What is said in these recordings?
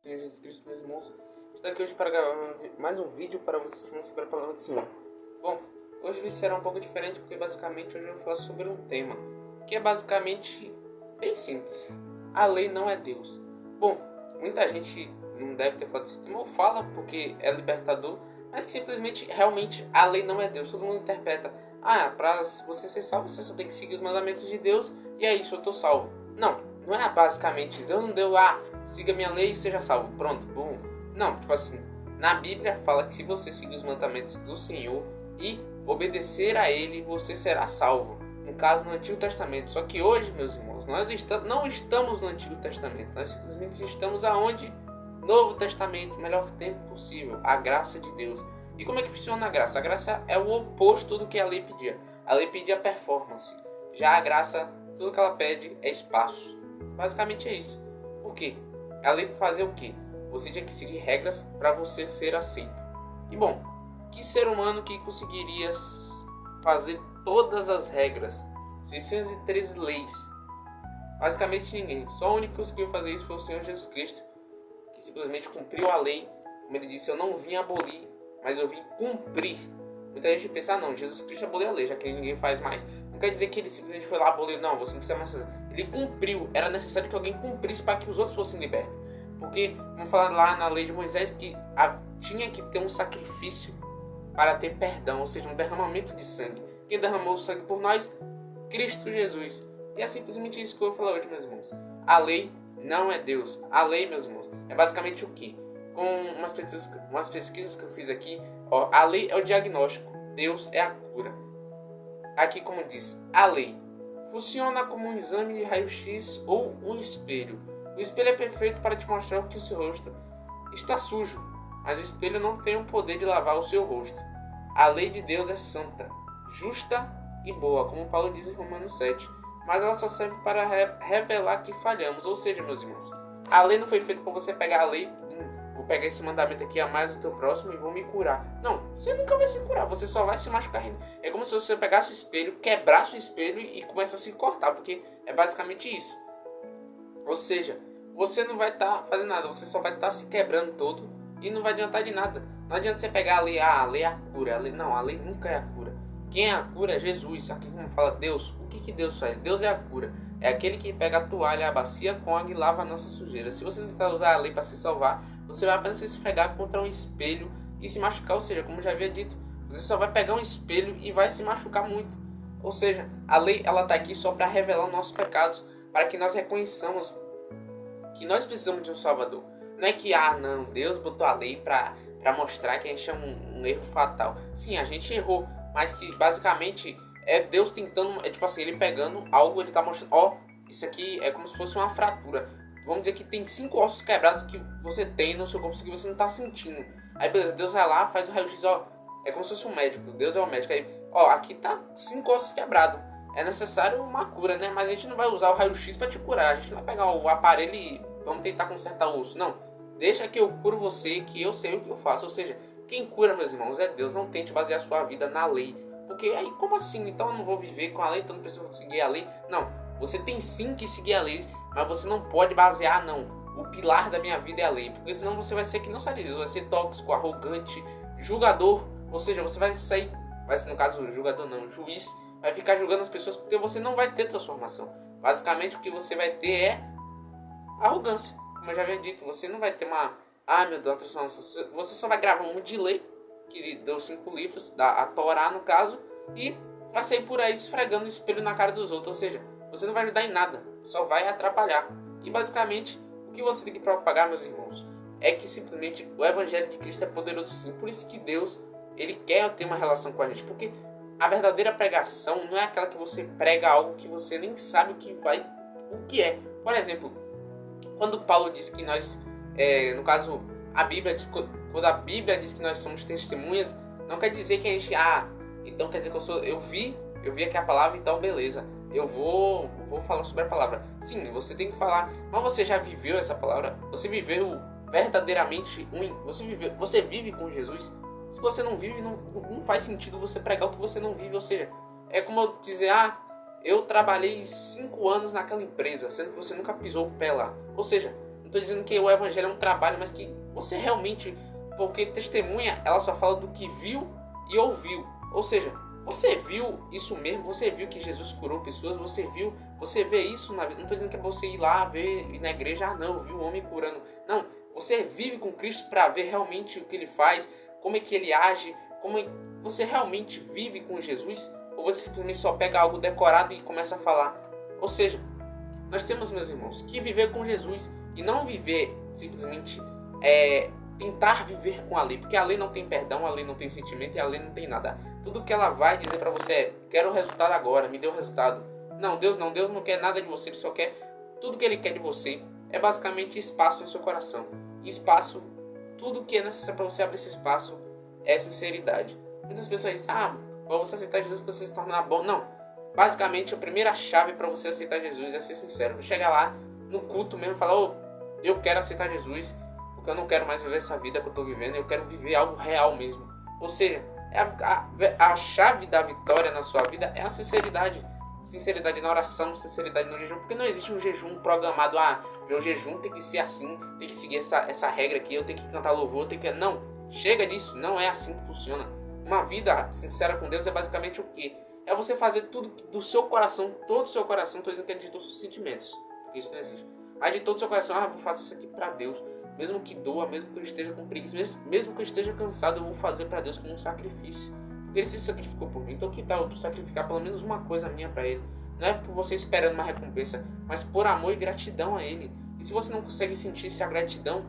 Senhor Jesus Cristo, meus irmãos, estou aqui hoje para gravar mais um vídeo para vocês falando sobre a palavra do Senhor. Bom, hoje o vídeo será um pouco diferente porque basicamente hoje eu vou falar sobre um tema que é basicamente bem simples. A lei não é Deus. Bom, muita gente não deve ter falado desse tema ou fala porque é libertador, mas que simplesmente, realmente, a lei não é Deus. Todo mundo interpreta, para você ser salvo, você só tem que seguir os mandamentos de Deus e é isso, eu estou salvo. Não é basicamente isso. Deus não deu, siga minha lei e seja salvo. Pronto, bom. Não, tipo assim, na Bíblia fala que se você seguir os mandamentos do Senhor e obedecer a Ele, você será salvo. No caso, no Antigo Testamento. Só que hoje, meus irmãos, nós não estamos no Antigo Testamento. Nós simplesmente estamos aonde? Novo Testamento, melhor tempo possível. A graça de Deus. E como é que funciona a graça? A graça é o oposto do que a lei pedia. A lei pedia performance. Já a graça, tudo que ela pede é espaço. Basicamente é isso. Por quê? A lei fazia o quê? Você tinha que seguir regras para você ser aceito. E bom, que ser humano que conseguiria fazer todas as regras? 613 leis. Basicamente ninguém. Só o único que conseguiu fazer isso foi o Senhor Jesus Cristo, que simplesmente cumpriu a lei. Como ele disse, eu não vim abolir, mas eu vim cumprir. Muita gente pensa, não, Jesus Cristo aboliu a lei, já que ninguém faz mais. Não quer dizer que ele simplesmente foi lá abolir, não, você não precisa mais fazer. Ele cumpriu, era necessário que alguém cumprisse para que os outros fossem libertos. Porque, vamos falar lá na lei de Moisés, que tinha que ter um sacrifício para ter perdão, ou seja, um derramamento de sangue. Quem derramou o sangue por nós? Cristo Jesus. E é simplesmente isso que eu vou falar hoje, meus irmãos. A lei não é Deus. A lei, meus irmãos, é basicamente o quê? Com umas pesquisas que eu fiz aqui, a lei é o diagnóstico, Deus é a cura. Aqui, como diz, a lei funciona como um exame de raio-x ou um espelho. O espelho é perfeito para te mostrar que o seu rosto está sujo, mas o espelho não tem o poder de lavar o seu rosto. A lei de Deus é santa, justa e boa, como Paulo diz em Romanos 7, mas ela só serve para revelar que falhamos. Ou seja, meus irmãos, a lei não foi feita para você pegar a lei, vou pegar esse mandamento aqui, amar o teu próximo e vou me curar. Não, você nunca vai se curar, você só vai se machucar. É como se você pegasse o espelho, quebrasse o espelho e começasse a se cortar, porque é basicamente isso. Ou seja, você não vai estar fazendo nada, você só vai estar se quebrando todo e não vai adiantar de nada. Não adianta você pegar a lei é a cura. A lei nunca é a cura. Quem é a cura é Jesus. Aqui como fala Deus, o que Deus faz? Deus é a cura. É aquele que pega a toalha, a bacia com água e lava a nossa sujeira. Se você tentar usar a lei para se salvar, você vai apenas se esfregar contra um espelho e se machucar. Ou seja, como já havia dito, você só vai pegar um espelho e vai se machucar muito. Ou seja, a lei ela está aqui só para revelar os nossos pecados, para que nós reconheçamos que nós precisamos de um Salvador. Não é que, não, Deus botou a lei para mostrar que a gente é um erro fatal. Sim, a gente errou, mas que basicamente é Deus tentando, tipo assim, ele pegando algo, ele tá mostrando, isso aqui é como se fosse uma fratura. Vamos dizer que tem 5 ossos quebrados que você tem no seu corpo que você não tá sentindo. Aí beleza, Deus vai lá, faz o raio-x, é como se fosse um médico, Deus é o médico. Aí, aqui tá 5 ossos quebrados. É necessário uma cura, né? Mas a gente não vai usar o raio-x para te curar. A gente não vai pegar o aparelho e vamos tentar consertar o osso. Não. Deixa que eu curo você, que eu sei o que eu faço. Ou seja, quem cura, meus irmãos, é Deus. Não tente basear sua vida na lei. Porque aí, como assim? Então eu não vou viver com a lei, então não preciso seguir a lei? Não. Você tem sim que seguir a lei, mas você não pode basear, não. O pilar da minha vida é a lei. Porque senão você vai ser que não sai disso. Vai ser tóxico, arrogante, julgador. Ou seja, você vai sair... Vai ser, no caso, julgador não, juiz. Vai ficar julgando as pessoas porque você não vai ter transformação. Basicamente o que você vai ter é arrogância. Como eu já havia dito, você não vai ter uma... meu Deus, uma transformação. Você só vai gravar um monte de lei, que deu 5 livros, a Torá no caso, e vai sair por aí esfregando o espelho na cara dos outros. Ou seja, você não vai ajudar em nada, só vai atrapalhar. E basicamente, o que você tem que propagar, meus irmãos, é que simplesmente o Evangelho de Cristo é poderoso sim. Por isso que Deus, ele quer ter uma relação com a gente, porque a verdadeira pregação não é aquela que você prega algo que você nem sabe o que é. Por exemplo, quando Paulo diz que nós, no caso, a Bíblia diz, quando a Bíblia diz que nós somos testemunhas, não quer dizer que a gente, então quer dizer que eu vi aqui a palavra, então beleza, eu vou falar sobre a palavra. Sim, você tem que falar, mas você já viveu essa palavra? Você viveu verdadeiramente, você vive com Jesus? Se você não vive, não faz sentido você pregar o que você não vive. Ou seja, é como eu dizer, eu trabalhei 5 anos naquela empresa, sendo que você nunca pisou o pé lá. Ou seja, não estou dizendo que o evangelho é um trabalho, mas que você realmente, porque testemunha, ela só fala do que viu e ouviu. Ou seja, você viu isso mesmo, você viu que Jesus curou pessoas, você vê isso na vida. Não estou dizendo que é você ir lá ver ir na igreja, não, eu vi um homem curando. Não, você vive com Cristo para ver realmente o que ele faz, como é que ele age, você realmente vive com Jesus, ou você simplesmente só pega algo decorado e começa a falar. Ou seja, nós temos, meus irmãos, que viver com Jesus e não viver simplesmente tentar viver com a lei, porque a lei não tem perdão, a lei não tem sentimento e a lei não tem nada. Tudo que ela vai dizer para você é: quero o resultado agora, me dê o resultado. Não, Deus não quer nada de você, ele só quer tudo que ele quer de você é basicamente espaço em seu coração. E espaço, tudo que é necessário para você abrir esse espaço é sinceridade. Muitas pessoas dizem: para você aceitar Jesus, para você se tornar bom. Não. Basicamente, a primeira chave para você aceitar Jesus é ser sincero. Chegar lá no culto mesmo e falar: eu quero aceitar Jesus, porque eu não quero mais viver essa vida que eu estou vivendo, eu quero viver algo real mesmo. Ou seja, a chave da vitória na sua vida é a sinceridade. Sinceridade na oração, sinceridade no jejum, porque não existe um jejum programado. Meu jejum tem que ser assim, tem que seguir essa regra aqui, eu tenho que cantar louvor, Não, chega disso, não é assim que funciona. Uma vida sincera com Deus é basicamente o quê? É você fazer tudo do seu coração, todo o seu coração. Estou dizendo que é de todos os sentimentos, porque isso não existe. Mas de todo o seu coração, vou fazer isso aqui para Deus. Mesmo que doa, mesmo que eu esteja com preguiça, mesmo que eu esteja cansado, eu vou fazer para Deus como um sacrifício. Porque ele se sacrificou por mim, então que tal eu sacrificar pelo menos uma coisa minha para ele? Não é por você esperando uma recompensa, mas por amor e gratidão a ele. E se você não consegue sentir essa gratidão,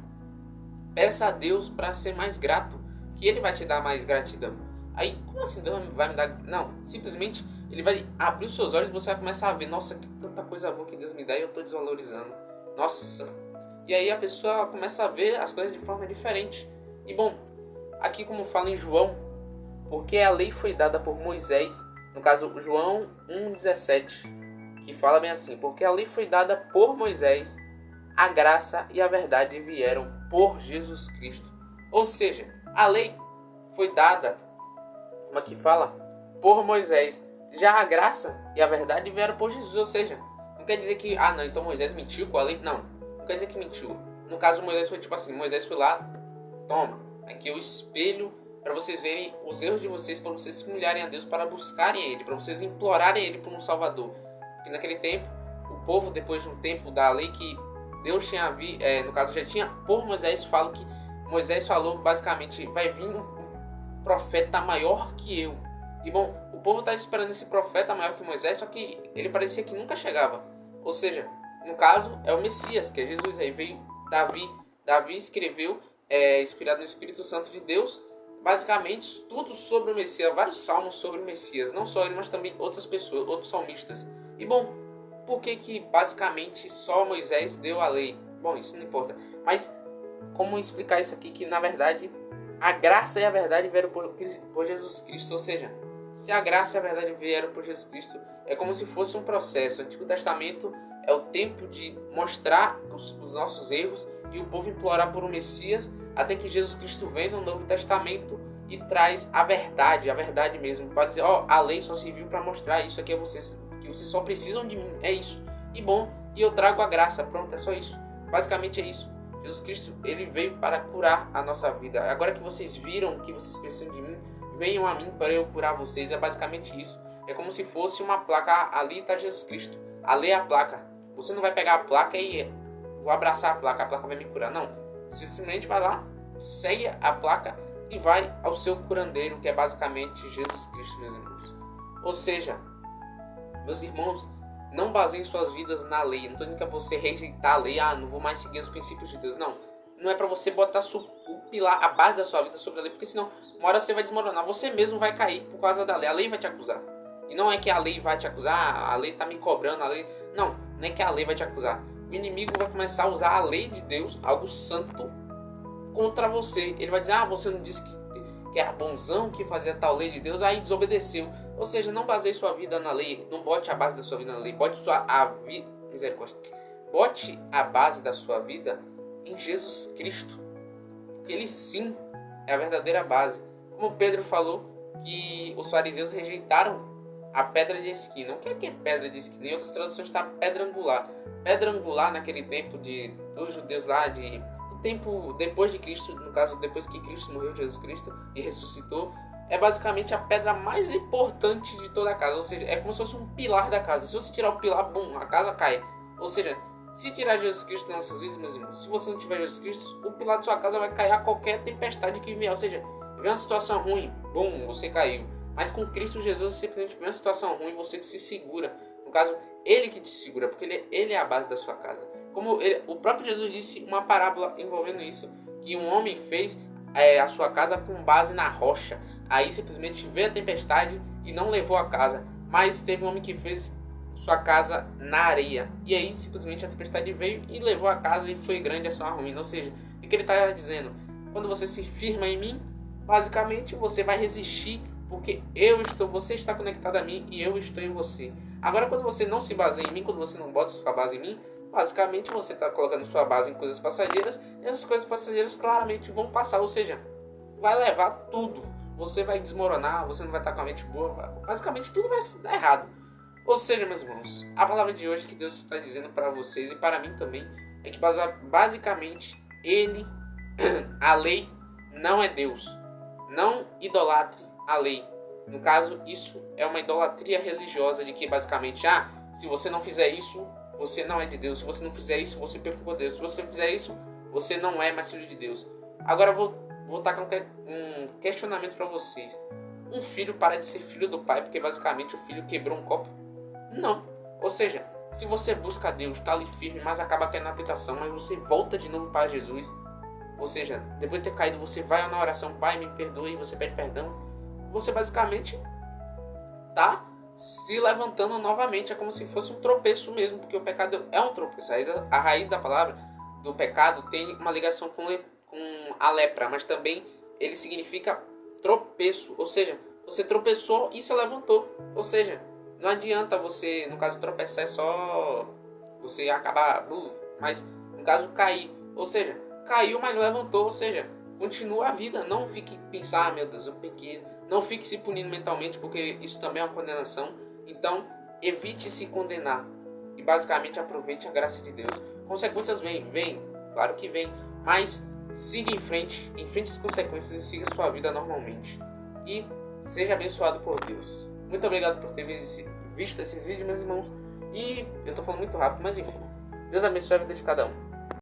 peça a Deus para ser mais grato, que ele vai te dar mais gratidão. Aí, como assim Deus vai me dar? Não, simplesmente ele vai abrir os seus olhos e você vai começar a ver: nossa, que tanta coisa boa que Deus me dá e eu estou desvalorizando. Nossa. E aí a pessoa começa a ver as coisas de forma diferente. E bom, aqui como fala em João, porque a lei foi dada por Moisés, no caso João 1,17, que fala bem assim: porque a lei foi dada por Moisés, a graça e a verdade vieram por Jesus Cristo. Ou seja, a lei foi dada, como aqui fala, por Moisés. Já a graça e a verdade vieram por Jesus. Ou seja, não quer dizer que, não, então Moisés mentiu com a lei. Não quer dizer que mentiu. No caso, Moisés foi tipo assim: Moisés foi lá, toma, aqui o espelho para vocês verem os erros de vocês, para vocês se humilharem a Deus, para buscarem Ele, para vocês implorarem Ele por um Salvador. Porque naquele tempo, o povo, depois de um tempo da lei que Deus tinha no caso já tinha por Moisés, falo que Moisés falou basicamente: vai vir um profeta maior que eu. E bom, o povo está esperando esse profeta maior que Moisés, só que ele parecia que nunca chegava. Ou seja, no caso é o Messias, que é Jesus. Aí veio Davi escreveu, inspirado no Espírito Santo de Deus, basicamente tudo sobre o Messias, vários salmos sobre o Messias, não só ele, mas também outras pessoas, outros salmistas. E bom, por que basicamente só Moisés deu a lei? Bom, isso não importa. Mas como explicar isso aqui, que na verdade a graça e a verdade vieram por Jesus Cristo. Ou seja, se a graça e a verdade vieram por Jesus Cristo, é como se fosse um processo. O Antigo Testamento é o tempo de mostrar os nossos erros e o povo implorar por um Messias, até que Jesus Cristo vem no Novo Testamento e traz a verdade mesmo. Pode dizer: a lei só serviu para mostrar isso aqui a vocês, que vocês só precisam de mim, é isso. E bom, e eu trago a graça, pronto, é só isso. Basicamente é isso. Jesus Cristo, ele veio para curar a nossa vida. Agora que vocês viram que vocês precisam de mim, venham a mim para eu curar vocês. É basicamente isso. É como se fosse uma placa: ali está Jesus Cristo. A lei é a placa. Você não vai pegar a placa e vou abraçar a placa vai me curar. Não. Você simplesmente vai lá, segue a placa e vai ao seu curandeiro, que é basicamente Jesus Cristo, meus irmãos. Ou seja, meus irmãos, não baseiem suas vidas na lei. Não estou dizendo que é para você rejeitar a lei, não vou mais seguir os princípios de Deus. Não. Não é para você botar o pilar, a base da sua vida sobre a lei, porque senão uma hora você vai desmoronar. Você mesmo vai cair por causa da lei. A lei vai te acusar. E não é que a lei vai te acusar, a lei está me cobrando, a lei... Não é que a lei vai te acusar. O inimigo vai começar a usar a lei de Deus, algo santo, contra você. Ele vai dizer: você não disse que era bonzão, que fazia tal lei de Deus, aí desobedeceu. Ou seja, não baseie sua vida na lei, não bote a base da sua vida na lei, bote a base da sua vida em Jesus Cristo, porque ele sim é a verdadeira base. Como Pedro falou, que os fariseus rejeitaram a pedra de esquina. O que é pedra de esquina? Em outras traduções está pedra angular. Pedra angular naquele tempo dos judeus lá, do tempo depois de Cristo, no caso depois que Cristo morreu, Jesus Cristo, e ressuscitou, é basicamente a pedra mais importante de toda a casa. Ou seja, é como se fosse um pilar da casa. Se você tirar o pilar, bum, a casa cai. Ou seja, se tirar Jesus Cristo das nossas vidas, meus irmãos, se você não tiver Jesus Cristo, o pilar de sua casa vai cair a qualquer tempestade que vier. Ou seja, vem uma situação ruim, bum, você caiu. Mas com Cristo Jesus, simplesmente vem uma situação ruim, você que se segura. No caso, Ele que te segura, porque Ele é a base da sua casa. Como o próprio Jesus disse uma parábola envolvendo isso, que um homem fez a sua casa com base na rocha. Aí simplesmente veio a tempestade e não levou a casa. Mas teve um homem que fez sua casa na areia. E aí simplesmente a tempestade veio e levou a casa e foi grande a sua ruína. Ou seja, o que ele está dizendo? Quando você se firma em mim, basicamente você vai resistir, porque você está conectado a mim e eu estou em você. Agora quando você não se baseia em mim, quando você não bota sua base em mim, basicamente você está colocando sua base em coisas passageiras, e essas coisas passageiras claramente vão passar, ou seja, vai levar tudo. Você vai desmoronar, você não vai estar com a mente boa, basicamente tudo vai dar errado. Ou seja, meus irmãos, a palavra de hoje que Deus está dizendo para vocês e para mim também é que basicamente a lei não é Deus. Não idolatre a lei. No caso, isso é uma idolatria religiosa de que basicamente, se você não fizer isso, você não é de Deus. Se você não fizer isso, você pecou Deus. Se você fizer isso, você não é mais filho de Deus. Agora eu vou tacar um questionamento para vocês. Um filho para de ser filho do pai porque basicamente o filho quebrou um copo? Não. Ou seja, se você busca Deus, está ali firme, mas acaba caindo na tentação, mas você volta de novo para Jesus. Ou seja, depois de ter caído, você vai na oração, Pai, me perdoe, você pede perdão. Você basicamente está se levantando novamente. É como se fosse um tropeço mesmo, porque o pecado é um tropeço. A raiz da palavra do pecado tem uma ligação com a lepra, mas também ele significa tropeço. Ou seja, você tropeçou e se levantou. Ou seja, não adianta você, no caso, tropeçar, é só você acabar, mas no caso, cair. Ou seja, caiu, mas levantou. Ou seja, continua a vida. Não fique pensando, meu Deus, eu pequei. Não fique se punindo mentalmente, porque isso também é uma condenação. Então, evite se condenar. E basicamente aproveite a graça de Deus. Consequências vêm, claro que vêm. Mas siga em frente as consequências e siga sua vida normalmente. E seja abençoado por Deus. Muito obrigado por ter visto esses vídeos, meus irmãos. E eu tô falando muito rápido, mas enfim. Deus abençoe a vida de cada um.